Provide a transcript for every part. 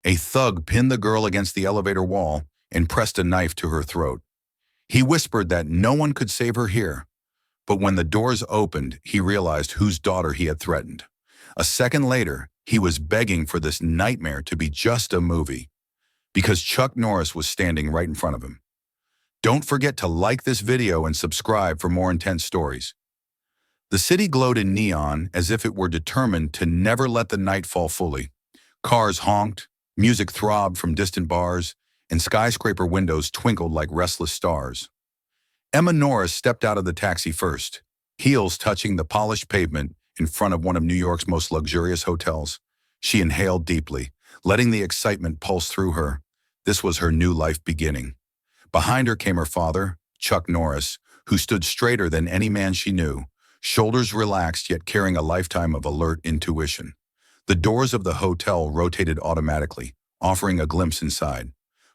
A thug pinned the girl against the elevator wall and pressed a knife to her throat. He whispered that no one could save her here, but when the doors opened, he realized whose daughter he had threatened. A second later, he was begging for this nightmare to be just a movie, because Chuck Norris was standing right in front of him. Don't forget to like this video and subscribe for more intense stories. The city glowed in neon as if it were determined to never let the night fall fully. Cars honked, music throbbed from distant bars, and skyscraper windows twinkled like restless stars. Emma Norris stepped out of the taxi first, heels touching the polished pavement in front of one of New York's most luxurious hotels. She inhaled deeply, letting the excitement pulse through her. This was her new life beginning. Behind her came her father, Chuck Norris, who stood straighter than any man she knew, shoulders relaxed yet carrying a lifetime of alert intuition. The doors of the hotel rotated automatically, offering a glimpse inside.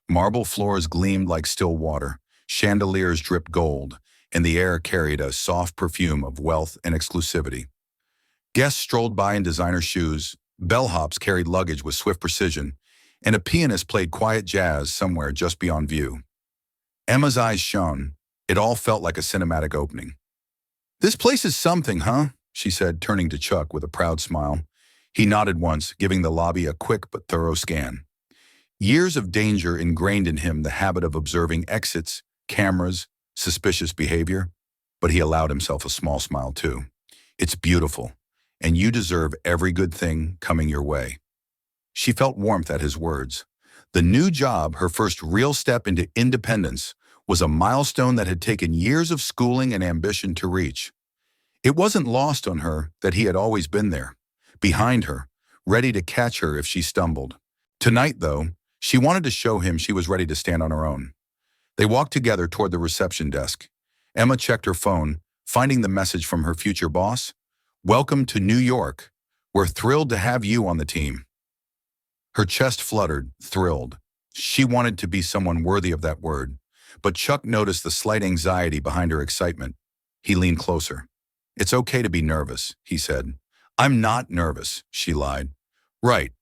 Marble floors gleamed like still water, chandeliers dripped gold, and the air carried a soft perfume of wealth and exclusivity. Guests strolled by in designer shoes, bellhops carried luggage with swift precision, and a pianist played quiet jazz somewhere just beyond view. Emma's eyes shone. It all felt like a cinematic opening. "This place is something, huh?" she said, turning to Chuck with a proud smile. He nodded once, giving the lobby a quick but thorough scan. Years of danger ingrained in him the habit of observing exits, cameras, suspicious behavior, but he allowed himself a small smile too. "It's beautiful, and you deserve every good thing coming your way." She felt warmth at his words. The new job, her first real step into independence, was a milestone that had taken years of schooling and ambition to reach. It wasn't lost on her that he had always been there, behind her, ready to catch her if she stumbled. Tonight, though, she wanted to show him she was ready to stand on her own. They walked together toward the reception desk. Emma checked her phone, finding the message from her future boss. "Welcome to New York. We're thrilled to have you on the team." Her chest fluttered, thrilled. She wanted to be someone worthy of that word, but Chuck noticed the slight anxiety behind her excitement. He leaned closer. "It's okay to be nervous," he said. "I'm not nervous," she lied. "Right,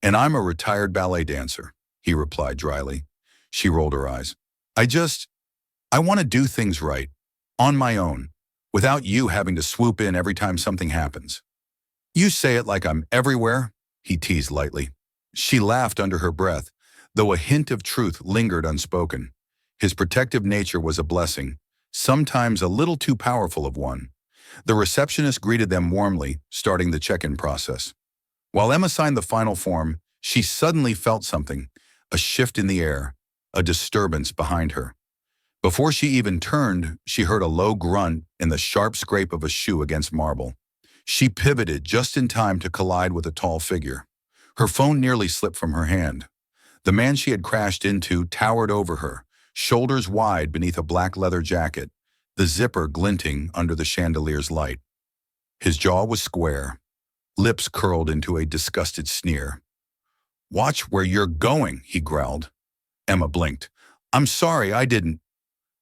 and I'm a retired ballet dancer," he replied dryly. She rolled her eyes. I want to do things right, on my own, without you having to swoop in every time something happens." "You say it like I'm everywhere," he teased lightly. She laughed under her breath, though a hint of truth lingered unspoken. His protective nature was a blessing, sometimes a little too powerful of one. The receptionist greeted them warmly, starting the check-in process. While Emma signed the final form, she suddenly felt something, a shift in the air, a disturbance behind her. Before she even turned, she heard a low grunt and the sharp scrape of a shoe against marble. She pivoted just in time to collide with a tall figure. Her phone nearly slipped from her hand. The man she had crashed into towered over her, shoulders wide beneath a black leather jacket, the zipper glinting under the chandelier's light. His jaw was square, lips curled into a disgusted sneer. "Watch where you're going," he growled. Emma blinked. "I'm sorry, I didn't."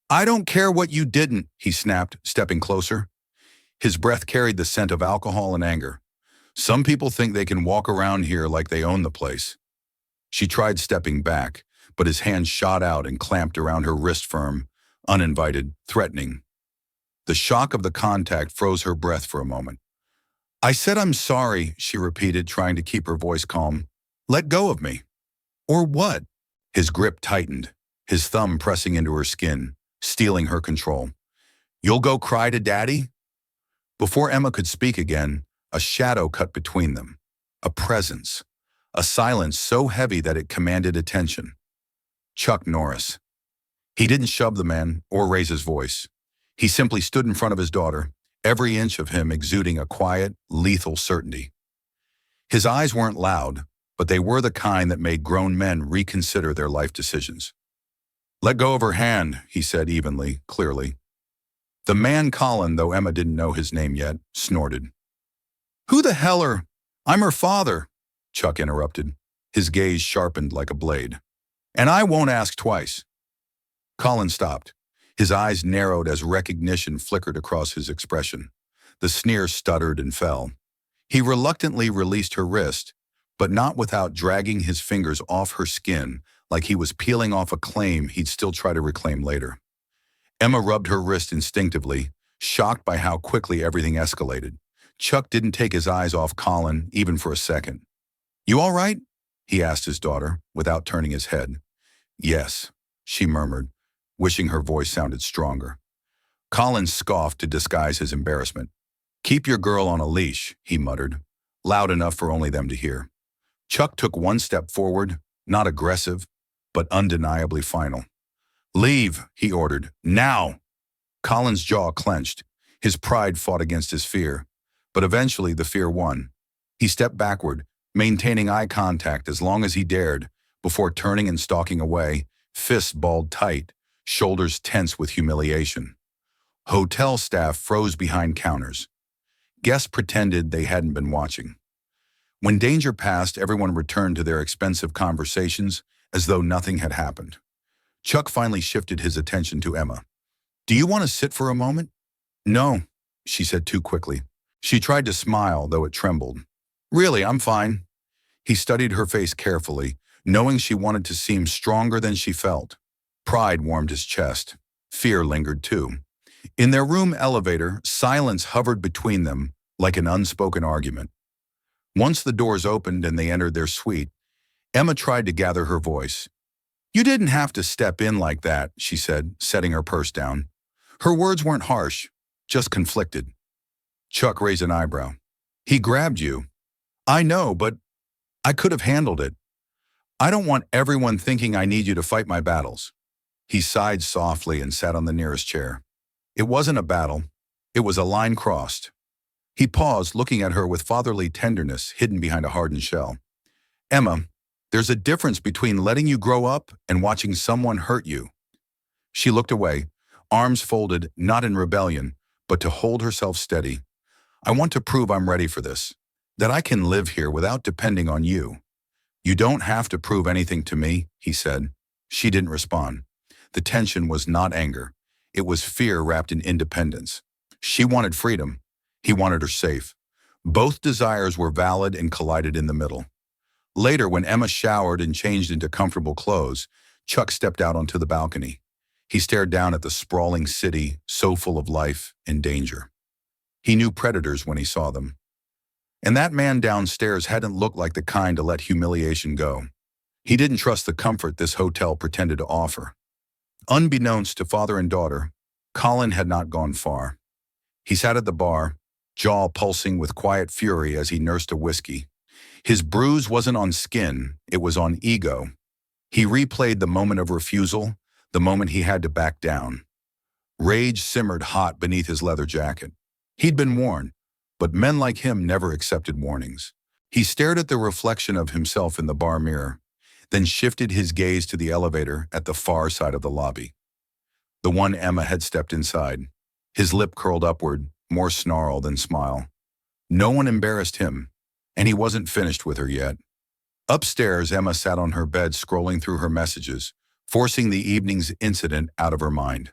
"I don't care what you didn't," he snapped, stepping closer. His breath carried the scent of alcohol and anger. "Some people think they can walk around here like they own the place." She tried stepping back, but his hand shot out and clamped around her wrist firm, uninvited, threatening. The shock of the contact froze her breath for a moment. "I said I'm sorry," she repeated, trying to keep her voice calm. "Let go of me." "Or what?" His grip tightened, his thumb pressing into her skin, stealing her control. "You'll go cry to Daddy?" Before Emma could speak again, a shadow cut between them, a presence, a silence so heavy that it commanded attention. Chuck Norris. He didn't shove the man or raise his voice. He simply stood in front of his daughter, every inch of him exuding a quiet, lethal certainty. His eyes weren't loud, but they were the kind that made grown men reconsider their life decisions. "Let go of her hand," he said evenly, clearly. The man Colin, though Emma didn't know his name yet, snorted. "Who the hell are—" "I'm her father," Chuck interrupted. His gaze sharpened like a blade. "And I won't ask twice." Colin stopped. His eyes narrowed as recognition flickered across his expression. The sneer stuttered and fell. He reluctantly released her wrist, but not without dragging his fingers off her skin like he was peeling off a claim he'd still try to reclaim later. Emma rubbed her wrist instinctively, shocked by how quickly everything escalated. Chuck didn't take his eyes off Colin even for a second. "You all right?" he asked his daughter, without turning his head. "Yes," she murmured, wishing her voice sounded stronger. Colin scoffed to disguise his embarrassment. "Keep your girl on a leash," he muttered, loud enough for only them to hear. Chuck took one step forward, not aggressive, but undeniably final. "Leave," he ordered. "Now!" Colin's jaw clenched. His pride fought against his fear, but eventually the fear won. He stepped backward, maintaining eye contact as long as he dared, before turning and stalking away, fists balled tight, shoulders tense with humiliation. Hotel staff froze behind counters. Guests pretended they hadn't been watching. When danger passed, everyone returned to their expensive conversations as though nothing had happened. Chuck finally shifted his attention to Emma. "Do you want to sit for a moment?" "No," she said too quickly. She tried to smile, though it trembled. "Really, I'm fine." He studied her face carefully, knowing she wanted to seem stronger than she felt. Pride warmed his chest. Fear lingered too. In their room elevator, silence hovered between them like an unspoken argument. Once the doors opened and they entered their suite, Emma tried to gather her voice. "You didn't have to step in like that," she said, setting her purse down. Her words weren't harsh, just conflicted. Chuck raised an eyebrow. "He grabbed you." "I know, but I could have handled it. I don't want everyone thinking I need you to fight my battles." He sighed softly and sat on the nearest chair. It wasn't a battle. It was a line crossed. He paused, looking at her with fatherly tenderness hidden behind a hardened shell. "Emma, there's a difference between letting you grow up and watching someone hurt you." She looked away, arms folded, not in rebellion, but to hold herself steady. "I want to prove I'm ready for this, that I can live here without depending on you." "You don't have to prove anything to me," he said. She didn't respond. The tension was not anger. It was fear wrapped in independence. She wanted freedom. He wanted her safe. Both desires were valid and collided in the middle. Later, when Emma showered and changed into comfortable clothes, Chuck stepped out onto the balcony. He stared down at the sprawling city, so full of life and danger. He knew predators when he saw them. And that man downstairs hadn't looked like the kind to let humiliation go. He didn't trust the comfort this hotel pretended to offer. Unbeknownst to father and daughter, Colin had not gone far. He sat at the bar, jaw pulsing with quiet fury as he nursed a whiskey. His bruise wasn't on skin, it was on ego. He replayed the moment of refusal, the moment he had to back down. Rage simmered hot beneath his leather jacket. He'd been warned, but men like him never accepted warnings. He stared at the reflection of himself in the bar mirror, then shifted his gaze to the elevator at the far side of the lobby. The one Emma had stepped inside. His lip curled upward, more snarl than smile. No one embarrassed him, and he wasn't finished with her yet. Upstairs, Emma sat on her bed scrolling through her messages, forcing the evening's incident out of her mind.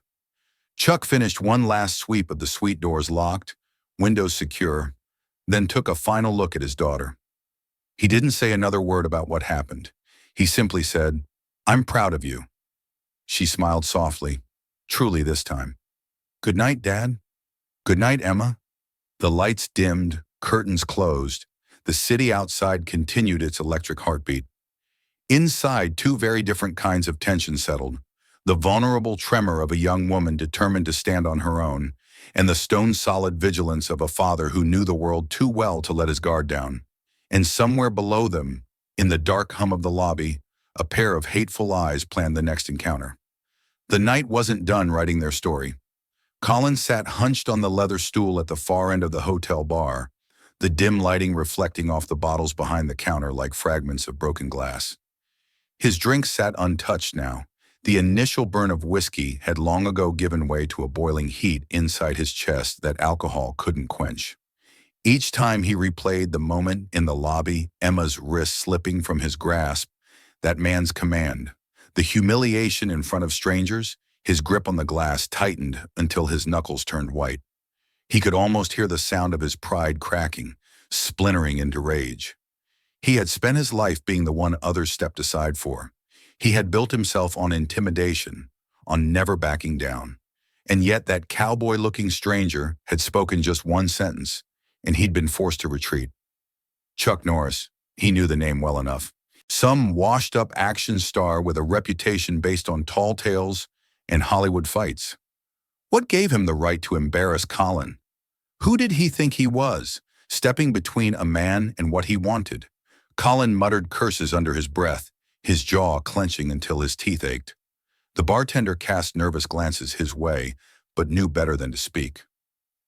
Chuck finished one last sweep of the suite doors locked, windows secure, then took a final look at his daughter. He didn't say another word about what happened. He simply said, "I'm proud of you." She smiled softly, truly this time. "Good night, Dad." "Good night, Emma." The lights dimmed, curtains closed. The city outside continued its electric heartbeat. Inside, two very different kinds of tension settled. The vulnerable tremor of a young woman determined to stand on her own, and the stone-solid vigilance of a father who knew the world too well to let his guard down. And somewhere below them, in the dark hum of the lobby, a pair of hateful eyes planned the next encounter. The night wasn't done writing their story. Colin sat hunched on the leather stool at the far end of the hotel bar, the dim lighting reflecting off the bottles behind the counter like fragments of broken glass. His drink sat untouched now. The initial burn of whiskey had long ago given way to a boiling heat inside his chest that alcohol couldn't quench. Each time he replayed the moment in the lobby, Emma's wrist slipping from his grasp, that man's command, the humiliation in front of strangers, his grip on the glass tightened until his knuckles turned white. He could almost hear the sound of his pride cracking, splintering into rage. He had spent his life being the one others stepped aside for. He had built himself on intimidation, on never backing down. And yet that cowboy-looking stranger had spoken just one sentence, and he'd been forced to retreat. Chuck Norris, he knew the name well enough. Some washed-up action star with a reputation based on tall tales and Hollywood fights. What gave him the right to embarrass Colin? Who did he think he was, stepping between a man and what he wanted? Colin muttered curses under his breath, his jaw clenching until his teeth ached. The bartender cast nervous glances his way, but knew better than to speak.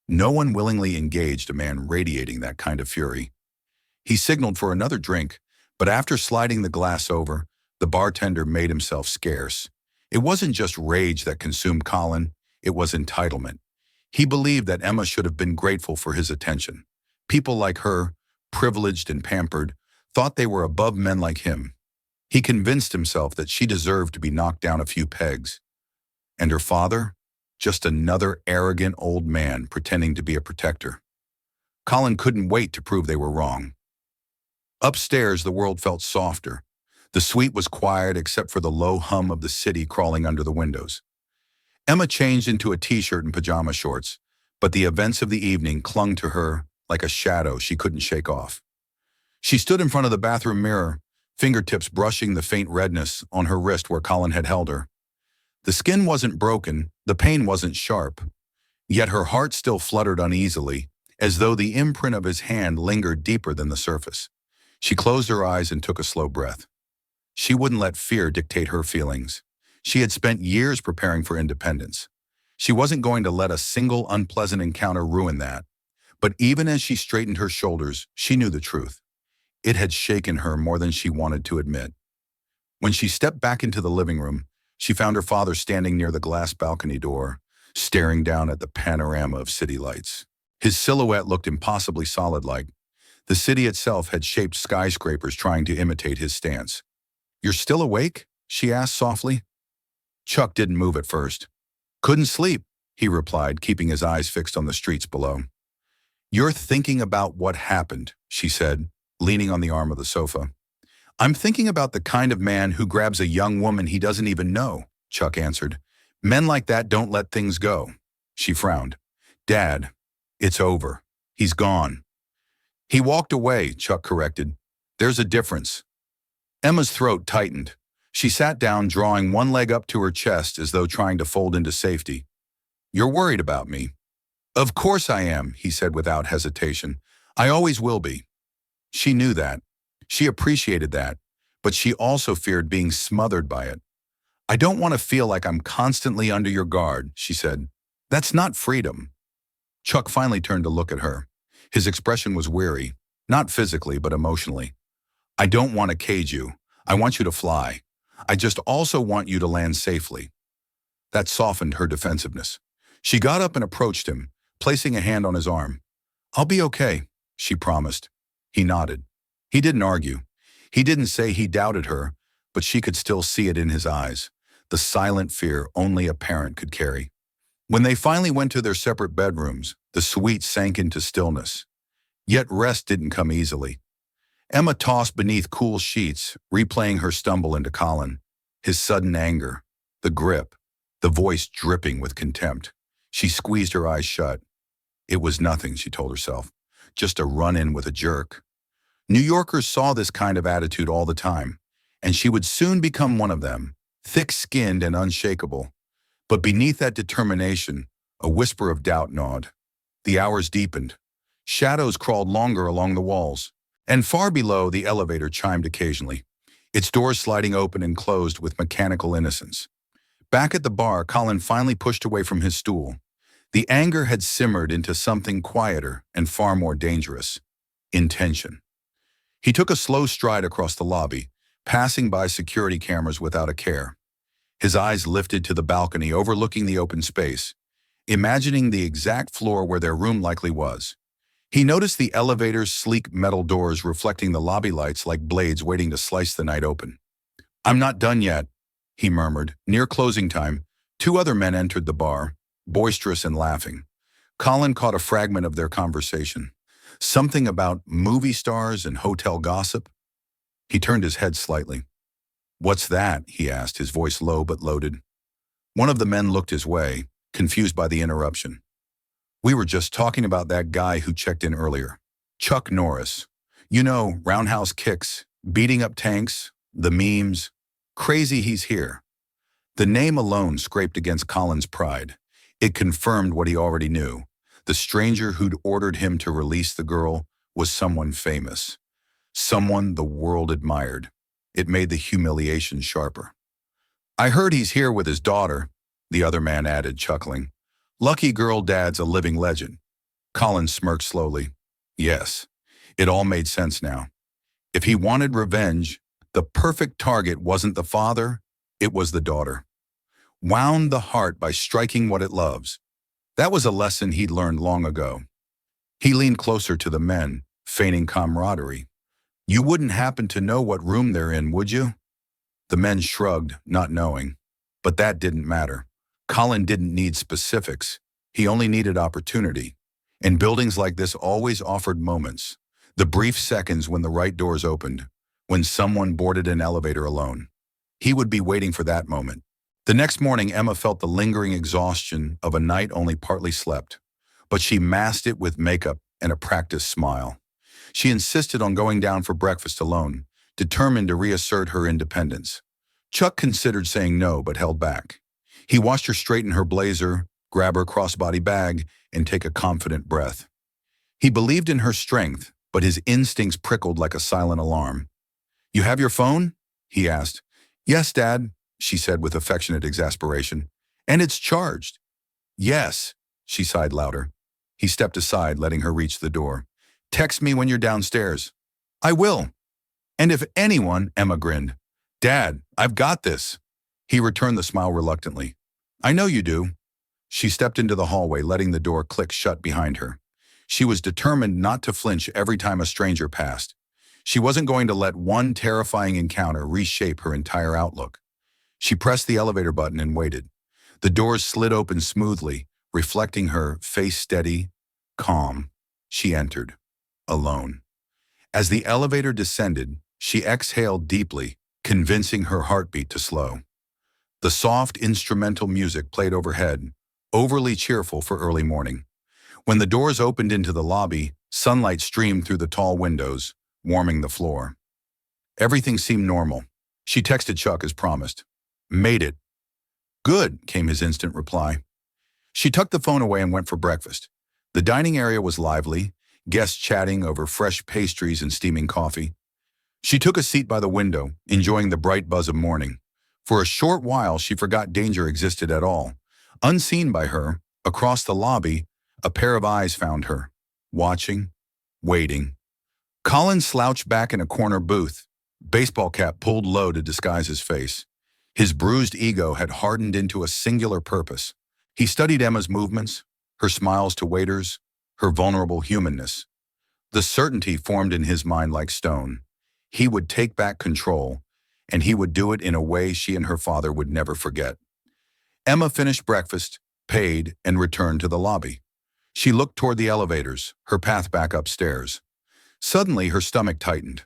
No one willingly engaged a man radiating that kind of fury. He signaled for another drink, but after sliding the glass over, the bartender made himself scarce. It wasn't just rage that consumed Colin, it was entitlement. He believed that Emma should have been grateful for his attention. People like her, privileged and pampered, thought they were above men like him. He convinced himself that she deserved to be knocked down a few pegs. And her father? Just another arrogant old man pretending to be a protector. Colin couldn't wait to prove they were wrong. Upstairs, the world felt softer. The suite was quiet except for the low hum of the city crawling under the windows. Emma changed into a t-shirt and pajama shorts, but the events of the evening clung to her like a shadow she couldn't shake off. She stood in front of the bathroom mirror, fingertips brushing the faint redness on her wrist where Colin had held her. The skin wasn't broken, the pain wasn't sharp, yet her heart still fluttered uneasily, as though the imprint of his hand lingered deeper than the surface. She closed her eyes and took a slow breath. She wouldn't let fear dictate her feelings. She had spent years preparing for independence. She wasn't going to let a single unpleasant encounter ruin that. But even as she straightened her shoulders, she knew the truth. It had shaken her more than she wanted to admit. When she stepped back into the living room, she found her father standing near the glass balcony door, staring down at the panorama of city lights. His silhouette looked impossibly solid-like. The city itself had shaped skyscrapers trying to imitate his stance. "You're still awake?" she asked softly. Chuck didn't move at first. "Couldn't sleep," he replied, keeping his eyes fixed on the streets below. "You're thinking about what happened," she said, leaning on the arm of the sofa. "I'm thinking about the kind of man who grabs a young woman he doesn't even know," Chuck answered. "Men like that don't let things go." She frowned. "Dad, it's over. He's gone." "He walked away," Chuck corrected. "There's a difference." Emma's throat tightened. She sat down, drawing one leg up to her chest as though trying to fold into safety. "You're worried about me." "Of course I am," he said without hesitation. "I always will be." She knew that. She appreciated that, but she also feared being smothered by it. "I don't want to feel like I'm constantly under your guard," she said. "That's not freedom." Chuck finally turned to look at her. His expression was weary, not physically but emotionally. "I don't want to cage you. I want you to fly. I just also want you to land safely." That softened her defensiveness. She got up and approached him, placing a hand on his arm. "I'll be okay," she promised. He nodded. He didn't argue. He didn't say he doubted her, but she could still see it in his eyes, the silent fear only a parent could carry. When they finally went to their separate bedrooms, the suite sank into stillness. Yet rest didn't come easily. Emma tossed beneath cool sheets, replaying her stumble into Colin, his sudden anger, the grip, the voice dripping with contempt. She squeezed her eyes shut. It was nothing, she told herself, just a run-in with a jerk. New Yorkers saw this kind of attitude all the time, and she would soon become one of them, thick-skinned and unshakable. But beneath that determination, a whisper of doubt gnawed. The hours deepened. Shadows crawled longer along the walls, and far below the elevator chimed occasionally, its doors sliding open and closed with mechanical innocence. Back at the bar, Colin finally pushed away from his stool. The anger had simmered into something quieter and far more dangerous. Intention. He took a slow stride across the lobby, passing by security cameras without a care. His eyes lifted to the balcony overlooking the open space, imagining the exact floor where their room likely was. He noticed the elevator's sleek metal doors reflecting the lobby lights like blades waiting to slice the night open. "I'm not done yet," he murmured. Near closing time, two other men entered the bar, boisterous and laughing. Colin caught a fragment of their conversation. Something about movie stars and hotel gossip. He turned his head slightly. "What's that?" he asked, his voice low but loaded. One of the men looked his way, confused by the interruption. "We were just talking about that guy who checked in earlier. Chuck Norris. You know, roundhouse kicks, beating up tanks, the memes. Crazy he's here." The name alone scraped against Colin's pride. It confirmed what he already knew. The stranger who'd ordered him to release the girl was someone famous. Someone the world admired. It made the humiliation sharper. "I heard he's here with his daughter," the other man added, chuckling. "Lucky girl dad's a living legend." Colin smirked slowly. Yes, it all made sense now. If he wanted revenge, the perfect target wasn't the father, it was the daughter. Wound the heart by striking what it loves. That was a lesson he'd learned long ago. He leaned closer to the men, feigning camaraderie. "You wouldn't happen to know what room they're in, would you?" The men shrugged, not knowing. But that didn't matter. Colin didn't need specifics. He only needed opportunity. And buildings like this always offered moments. The brief seconds when the right doors opened, when someone boarded an elevator alone. He would be waiting for that moment. The next morning, Emma felt the lingering exhaustion of a night only partly slept. But she masked it with makeup and a practiced smile. She insisted on going down for breakfast alone, determined to reassert her independence. Chuck considered saying no, but held back. He watched her straighten her blazer, grab her crossbody bag, and take a confident breath. He believed in her strength, but his instincts prickled like a silent alarm. "You have your phone?" he asked. "Yes, Dad," she said with affectionate exasperation. "And it's charged." "Yes," she sighed louder. He stepped aside, letting her reach the door. "Text me when you're downstairs." "I will." "And if anyone," Emma grinned. "Dad, I've got this." He returned the smile reluctantly. "I know you do." She stepped into the hallway, letting the door click shut behind her. She was determined not to flinch every time a stranger passed. She wasn't going to let one terrifying encounter reshape her entire outlook. She pressed the elevator button and waited. The doors slid open smoothly, reflecting her, face steady, calm. She entered, alone. As the elevator descended, she exhaled deeply, convincing her heartbeat to slow. The soft instrumental music played overhead, overly cheerful for early morning. When the doors opened into the lobby, sunlight streamed through the tall windows, warming the floor. Everything seemed normal. She texted Chuck as promised. "Made it." "Good," came his instant reply. She tucked the phone away and went for breakfast. The dining area was lively, guests chatting over fresh pastries and steaming coffee. She took a seat by the window, enjoying the bright buzz of morning. For a short while, she forgot danger existed at all. Unseen by her, across the lobby, a pair of eyes found her, watching, waiting. Colin slouched back in a corner booth, baseball cap pulled low to disguise his face. His bruised ego had hardened into a singular purpose. He studied Emma's movements, her smiles to waiters, her vulnerable humanness. The certainty formed in his mind like stone. He would take back control, and he would do it in a way she and her father would never forget. Emma finished breakfast, paid, and returned to the lobby. She looked toward the elevators, her path back upstairs. Suddenly, her stomach tightened.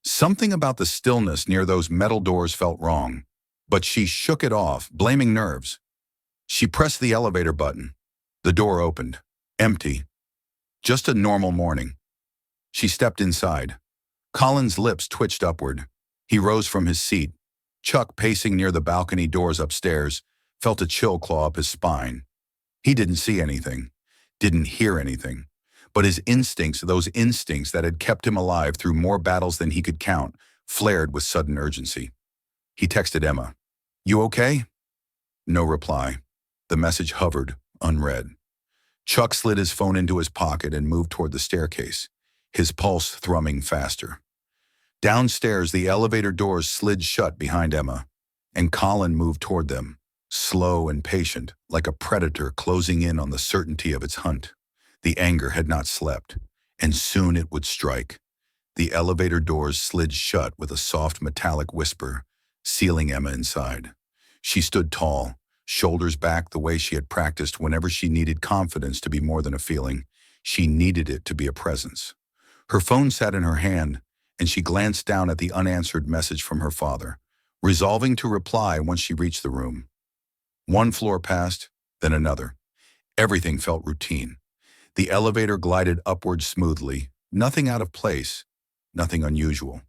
Something about the stillness near those metal doors felt wrong, but she shook it off, blaming nerves. She pressed the elevator button. The door opened. Empty. Just a normal morning. She stepped inside. Colin's lips twitched upward. He rose from his seat. Chuck, pacing near the balcony doors upstairs, felt a chill claw up his spine. He didn't see anything, didn't hear anything, but his instincts, those instincts that had kept him alive through more battles than he could count, flared with sudden urgency. He texted Emma, "You okay?" No reply. The message hovered, unread. Chuck slid his phone into his pocket and moved toward the staircase, his pulse thrumming faster. Downstairs, the elevator doors slid shut behind Emma, and Colin moved toward them, slow and patient, like a predator closing in on the certainty of its hunt. The anger had not slept, and soon it would strike. The elevator doors slid shut with a soft metallic whisper, sealing Emma inside. She stood tall, shoulders back the way she had practiced whenever she needed confidence to be more than a feeling. She needed it to be a presence. Her phone sat in her hand, and she glanced down at the unanswered message from her father, resolving to reply once she reached the room. One floor passed, then another. Everything felt routine. The elevator glided upward smoothly, nothing out of place, nothing unusual.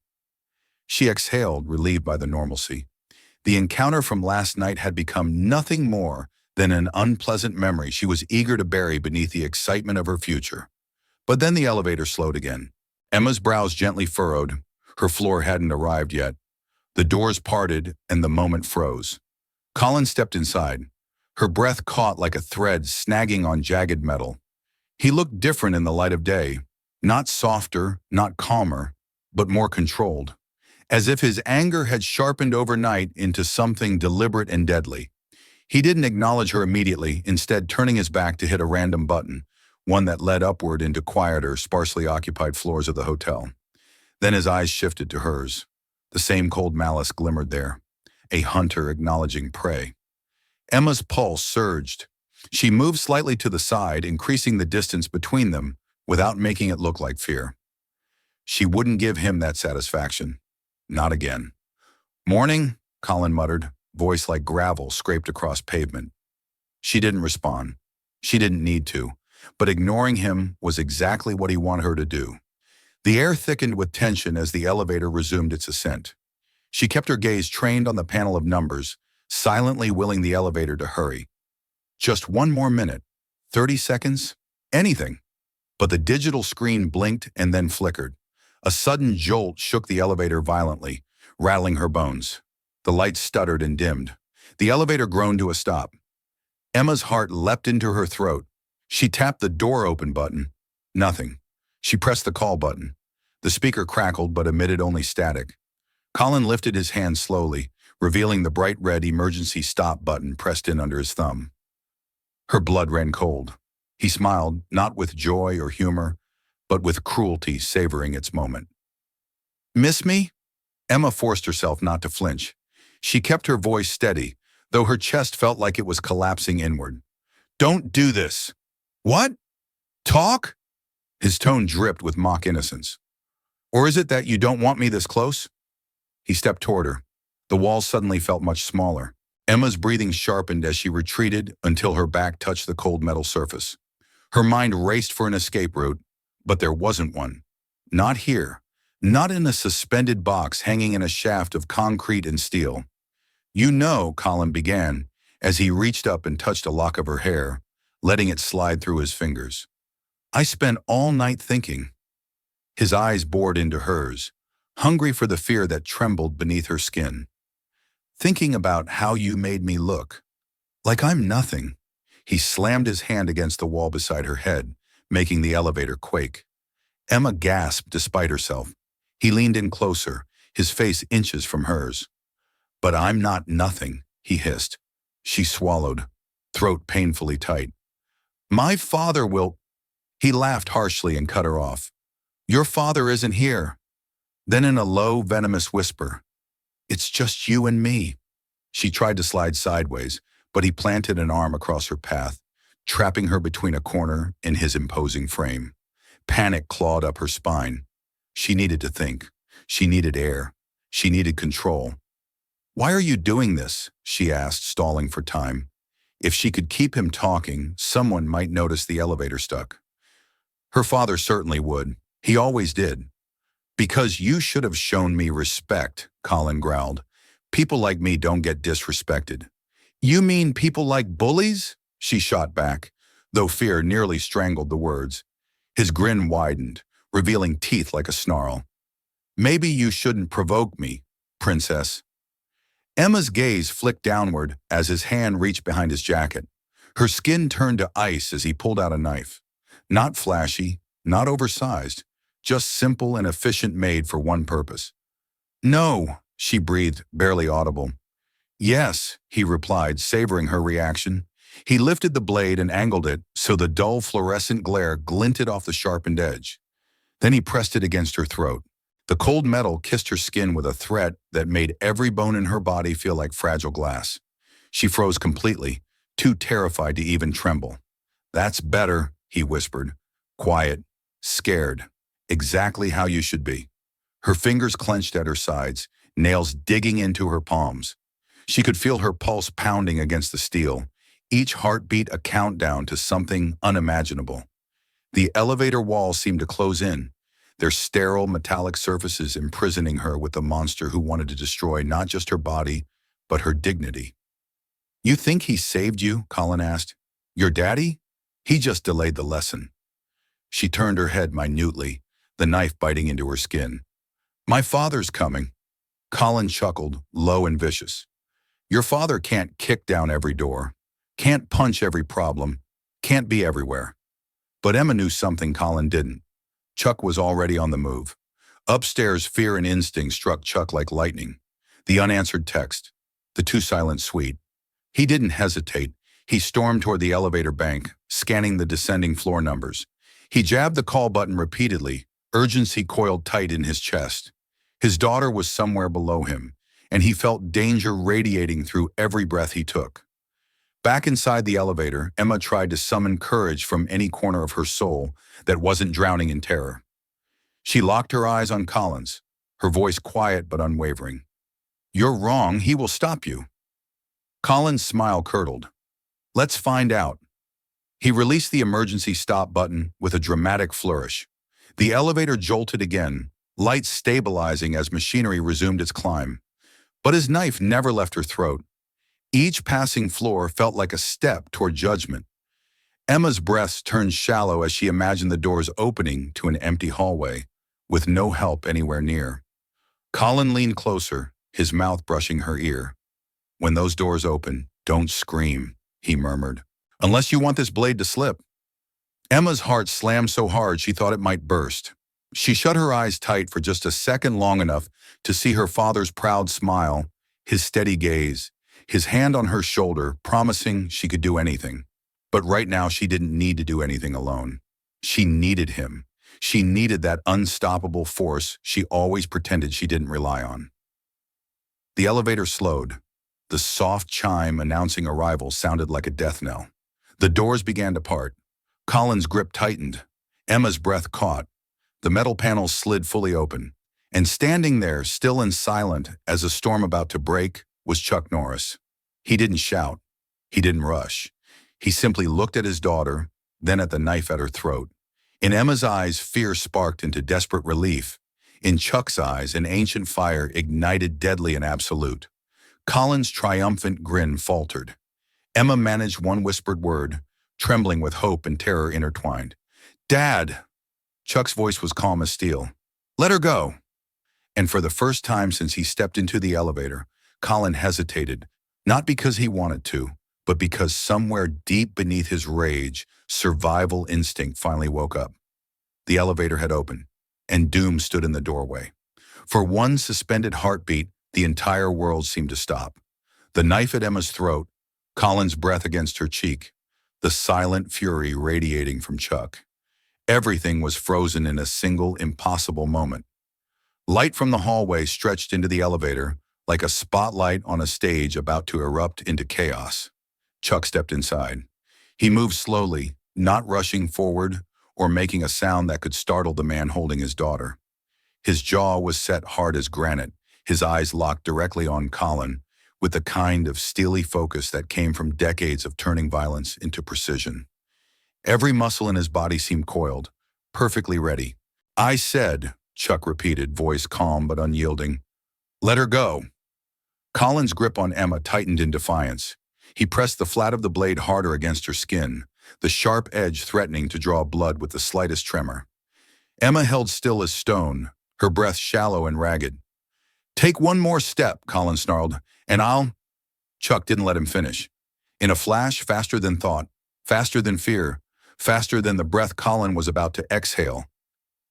She exhaled, relieved by the normalcy. The encounter from last night had become nothing more than an unpleasant memory she was eager to bury beneath the excitement of her future. But then the elevator slowed again. Emma's brows gently furrowed. Her floor hadn't arrived yet. The doors parted, and the moment froze. Colin stepped inside. Her breath caught like a thread snagging on jagged metal. He looked different in the light of day, not softer, not calmer, but more controlled, as if his anger had sharpened overnight into something deliberate and deadly. He didn't acknowledge her immediately, instead turning his back to hit a random button, one that led upward into quieter, sparsely occupied floors of the hotel. Then his eyes shifted to hers. The same cold malice glimmered there, a hunter acknowledging prey. Emma's pulse surged. She moved slightly to the side, increasing the distance between them without making it look like fear. She wouldn't give him that satisfaction. Not again. "Morning," Colin muttered, voice like gravel scraped across pavement. She didn't respond. She didn't need to, but ignoring him was exactly what he wanted her to do. The air thickened with tension as the elevator resumed its ascent. She kept her gaze trained on the panel of numbers, silently willing the elevator to hurry. Just one more minute, 30 seconds, anything. But the digital screen blinked and then flickered. A sudden jolt shook the elevator violently, rattling her bones. The lights stuttered and dimmed. The elevator groaned to a stop. Emma's heart leapt into her throat. She tapped the door open button. Nothing. She pressed the call button. The speaker crackled but emitted only static. Colin lifted his hand slowly, revealing the bright red emergency stop button pressed in under his thumb. Her blood ran cold. He smiled, not with joy or humor, but with cruelty savoring its moment. "Miss me?" Emma forced herself not to flinch. She kept her voice steady, though her chest felt like it was collapsing inward. "Don't do this." "What? Talk?" His tone dripped with mock innocence. "Or is it that you don't want me this close?" He stepped toward her. The walls suddenly felt much smaller. Emma's breathing sharpened as she retreated until her back touched the cold metal surface. Her mind raced for an escape route, but there wasn't one. Not here. Not in a suspended box hanging in a shaft of concrete and steel. "You know," Colin began, as he reached up and touched a lock of her hair, letting it slide through his fingers. "I spent all night thinking." His eyes bored into hers, hungry for the fear that trembled beneath her skin. "Thinking about how you made me look. Like I'm nothing." He slammed his hand against the wall beside her head, making the elevator quake. Emma gasped despite herself. He leaned in closer, his face inches from hers. "But I'm not nothing," he hissed. She swallowed, throat painfully tight. "My father will—" He laughed harshly and cut her off. "Your father isn't here." Then in a low, venomous whisper, "It's just you and me." She tried to slide sideways, but he planted an arm across her path, trapping her between a corner and his imposing frame. Panic clawed up her spine. She needed to think. She needed air. She needed control. "Why are you doing this?" she asked, stalling for time. If she could keep him talking, someone might notice the elevator stuck. Her father certainly would. He always did. "Because you should have shown me respect," Colin growled. "People like me don't get disrespected." "You mean people like bullies?" she shot back, though fear nearly strangled the words. His grin widened, revealing teeth like a snarl. "Maybe you shouldn't provoke me, princess." Emma's gaze flicked downward as his hand reached behind his jacket. Her skin turned to ice as he pulled out a knife. Not flashy, not oversized, just simple and efficient, made for one purpose. "No," she breathed, barely audible. "Yes," he replied, savoring her reaction. He lifted the blade and angled it so the dull fluorescent glare glinted off the sharpened edge. Then he pressed it against her throat. The cold metal kissed her skin with a threat that made every bone in her body feel like fragile glass. She froze completely, too terrified to even tremble. "That's better," he whispered. "Quiet, scared. Exactly how you should be." Her fingers clenched at her sides, nails digging into her palms. She could feel her pulse pounding against the steel, each heartbeat a countdown to something unimaginable. The elevator walls seemed to close in, their sterile metallic surfaces imprisoning her with the monster who wanted to destroy not just her body, but her dignity. "You think he saved you?" Colin asked. "Your daddy? He just delayed the lesson." She turned her head minutely, the knife biting into her skin. "My father's coming." Colin chuckled, low and vicious. "Your father can't kick down every door, can't punch every problem, can't be everywhere." But Emma knew something Colin didn't. Chuck was already on the move. Upstairs, fear and instinct struck Chuck like lightning. The unanswered text, the too silent suite. He didn't hesitate. He stormed toward the elevator bank, scanning the descending floor numbers. He jabbed the call button repeatedly, urgency coiled tight in his chest. His daughter was somewhere below him, and he felt danger radiating through every breath he took. Back inside the elevator, Emma tried to summon courage from any corner of her soul that wasn't drowning in terror. She locked her eyes on Colin's, her voice quiet but unwavering. "You're wrong. He will stop you." Colin's smile curdled. "Let's find out." He released the emergency stop button with a dramatic flourish. The elevator jolted again, lights stabilizing as machinery resumed its climb. But his knife never left her throat. Each passing floor felt like a step toward judgment. Emma's breaths turned shallow as she imagined the doors opening to an empty hallway, with no help anywhere near. Colin leaned closer, his mouth brushing her ear. "When those doors open, don't scream," he murmured. "Unless you want this blade to slip." Emma's heart slammed so hard she thought it might burst. She shut her eyes tight for just a second, long enough to see her father's proud smile, his steady gaze, his hand on her shoulder, promising she could do anything. But right now she didn't need to do anything alone. She needed him. She needed that unstoppable force she always pretended she didn't rely on. The elevator slowed. The soft chime announcing arrival sounded like a death knell. The doors began to part. Colin's grip tightened. Emma's breath caught. The metal panels slid fully open. And standing there, still and silent as a storm about to break, was Chuck Norris. He didn't shout. He didn't rush. He simply looked at his daughter, then at the knife at her throat. In Emma's eyes, fear sparked into desperate relief. In Chuck's eyes, an ancient fire ignited deadly and absolute. Colin's triumphant grin faltered. Emma managed one whispered word, trembling with hope and terror intertwined. "Dad!" Chuck's voice was calm as steel. "Let her go." And for the first time since he stepped into the elevator, Colin hesitated, not because he wanted to, but because somewhere deep beneath his rage, survival instinct finally woke up. The elevator had opened, and doom stood in the doorway. For one suspended heartbeat, the entire world seemed to stop. The knife at Emma's throat, Colin's breath against her cheek, the silent fury radiating from Chuck. Everything was frozen in a single, impossible moment. Light from the hallway stretched into the elevator, like a spotlight on a stage about to erupt into chaos. Chuck stepped inside. He moved slowly, not rushing forward or making a sound that could startle the man holding his daughter. His jaw was set hard as granite, his eyes locked directly on Colin, with the kind of steely focus that came from decades of turning violence into precision. Every muscle in his body seemed coiled, perfectly ready. "I said," Chuck repeated, voice calm but unyielding, "let her go." Colin's grip on Emma tightened in defiance. He pressed the flat of the blade harder against her skin, the sharp edge threatening to draw blood with the slightest tremor. Emma held still as stone, her breath shallow and ragged. "Take one more step," Colin snarled, "and I'll—" Chuck didn't let him finish. In a flash, faster than thought, faster than fear, faster than the breath Colin was about to exhale,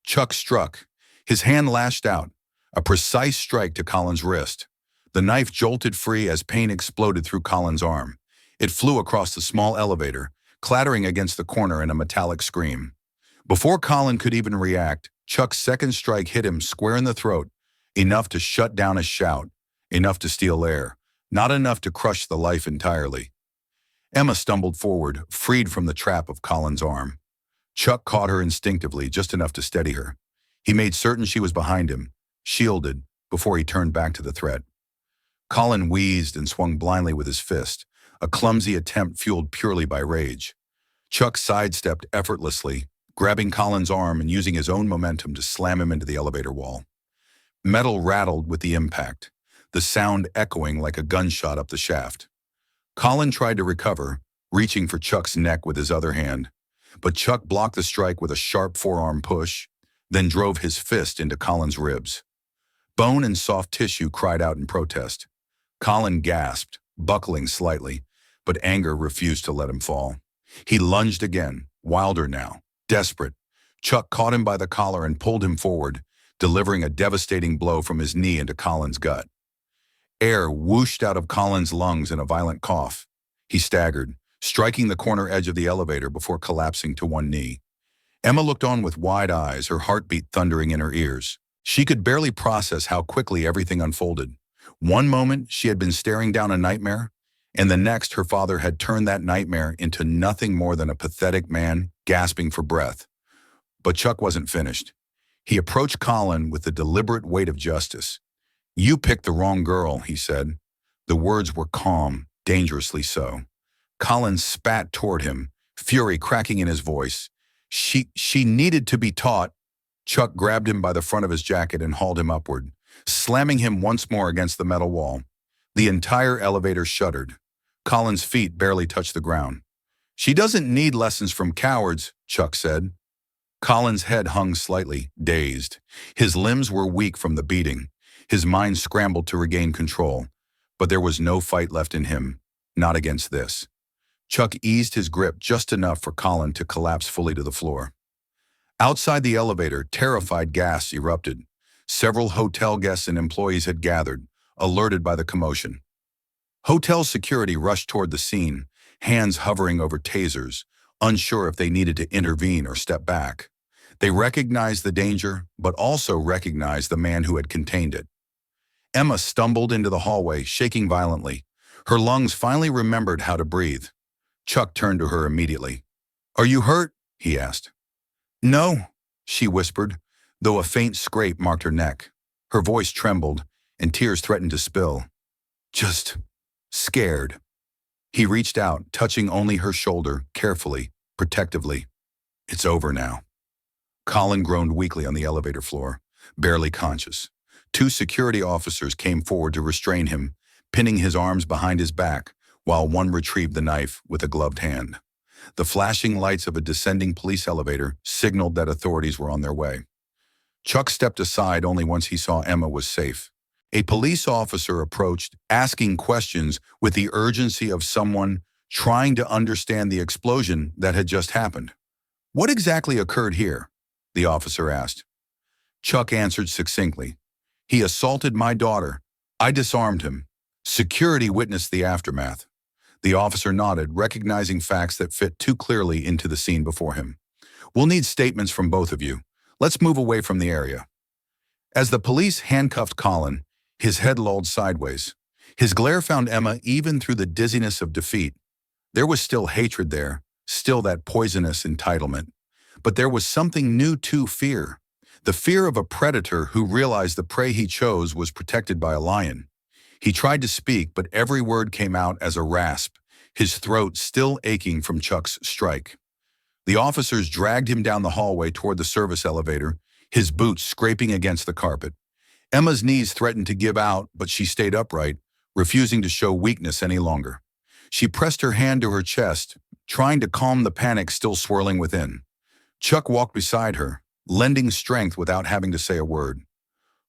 Chuck struck. His hand lashed out, a precise strike to Colin's wrist. The knife jolted free as pain exploded through Colin's arm. It flew across the small elevator, clattering against the corner in a metallic scream. Before Colin could even react, Chuck's second strike hit him square in the throat, enough to shut down a shout, enough to steal air, not enough to crush the life entirely. Emma stumbled forward, freed from the trap of Colin's arm. Chuck caught her instinctively, just enough to steady her. He made certain she was behind him, shielded, before he turned back to the threat. Colin wheezed and swung blindly with his fist, a clumsy attempt fueled purely by rage. Chuck sidestepped effortlessly, grabbing Colin's arm and using his own momentum to slam him into the elevator wall. Metal rattled with the impact, the sound echoing like a gunshot up the shaft. Colin tried to recover, reaching for Chuck's neck with his other hand, but Chuck blocked the strike with a sharp forearm push, then drove his fist into Colin's ribs. Bone and soft tissue cried out in protest. Colin gasped, buckling slightly, but anger refused to let him fall. He lunged again, wilder now, desperate. Chuck caught him by the collar and pulled him forward, delivering a devastating blow from his knee into Colin's gut. Air whooshed out of Colin's lungs in a violent cough. He staggered, striking the corner edge of the elevator before collapsing to one knee. Emma looked on with wide eyes, her heartbeat thundering in her ears. She could barely process how quickly everything unfolded. One moment, she had been staring down a nightmare, and the next, her father had turned that nightmare into nothing more than a pathetic man gasping for breath. But Chuck wasn't finished. He approached Colin with the deliberate weight of justice. "You picked the wrong girl," he said. The words were calm, dangerously so. Colin spat toward him, fury cracking in his voice. She needed to be taught." Chuck grabbed him by the front of his jacket and hauled him upward, slamming him once more against the metal wall. The entire elevator shuddered. Colin's feet barely touched the ground. "She doesn't need lessons from cowards," Chuck said. Colin's head hung slightly, dazed. His limbs were weak from the beating. His mind scrambled to regain control. But there was no fight left in him, not against this. Chuck eased his grip just enough for Colin to collapse fully to the floor. Outside the elevator, terrified gasps erupted. Several hotel guests and employees had gathered, alerted by the commotion. Hotel security rushed toward the scene, hands hovering over tasers, unsure if they needed to intervene or step back. They recognized the danger, but also recognized the man who had contained it. Emma stumbled into the hallway, shaking violently. Her lungs finally remembered how to breathe. Chuck turned to her immediately. "Are you hurt?" he asked. "No," she whispered, though a faint scrape marked her neck. Her voice trembled, and tears threatened to spill. "Just scared." He reached out, touching only her shoulder, carefully, protectively. "It's over now." Colin groaned weakly on the elevator floor, barely conscious. Two security officers came forward to restrain him, pinning his arms behind his back, while one retrieved the knife with a gloved hand. The flashing lights of a descending police elevator signaled that authorities were on their way. Chuck stepped aside only once he saw Emma was safe. A police officer approached, asking questions with the urgency of someone trying to understand the explosion that had just happened. "What exactly occurred here?" the officer asked. Chuck answered succinctly. "He assaulted my daughter. I disarmed him. Security witnessed the aftermath." The officer nodded, recognizing facts that fit too clearly into the scene before him. "We'll need statements from both of you. Let's move away from the area." As the police handcuffed Colin, his head lolled sideways. His glare found Emma even through the dizziness of defeat. There was still hatred there, still that poisonous entitlement. But there was something new too: fear. The fear of a predator who realized the prey he chose was protected by a lion. He tried to speak, but every word came out as a rasp, his throat still aching from Chuck's strike. The officers dragged him down the hallway toward the service elevator, his boots scraping against the carpet. Emma's knees threatened to give out, but she stayed upright, refusing to show weakness any longer. She pressed her hand to her chest, trying to calm the panic still swirling within. Chuck walked beside her, lending strength without having to say a word.